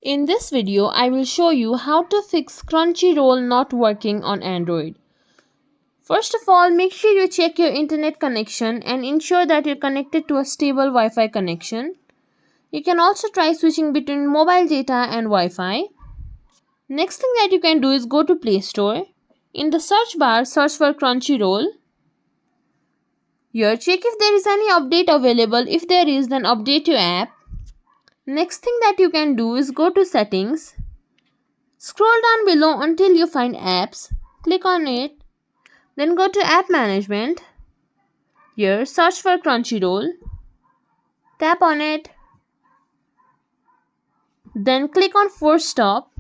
In this video, I will show you how to fix Crunchyroll not working on Android. First of all, make sure you check your internet connection and ensure that you're connected to a stable Wi-Fi connection. You can also try switching between mobile data and Wi-Fi. Next thing that you can do is go to Play Store. In the search bar, search for Crunchyroll. Here, check if there is any update available. If there is, then update your app. Next thing that you can do is go to Settings. Scroll down below until you find Apps. Click on it. Then go to App Management. Here, search for Crunchyroll. Tap on it. Then click on Force Stop.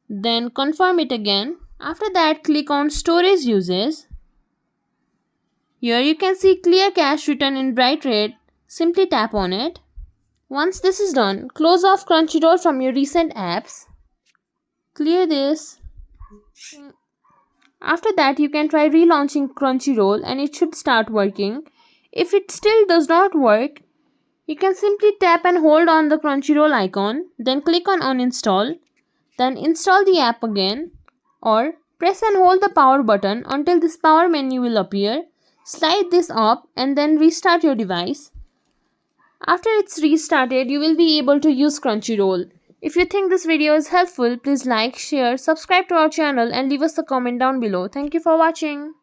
Then confirm it again. After that, click on Storage Uses. Here you can see Clear Cache written in bright red. Simply tap on it. Once this is done, close off Crunchyroll from your recent apps. Clear this. After that, you can try relaunching Crunchyroll and it should start working. If it still does not work, you can simply tap and hold on the Crunchyroll icon, then click on Uninstall, then install the app again, or press and hold the power button until this power menu will appear. Slide this up and then restart your device. After it's restarted, you will be able to use Crunchyroll. If you think this video is helpful, please like, share, subscribe to our channel and leave us a comment down below. Thank you for watching.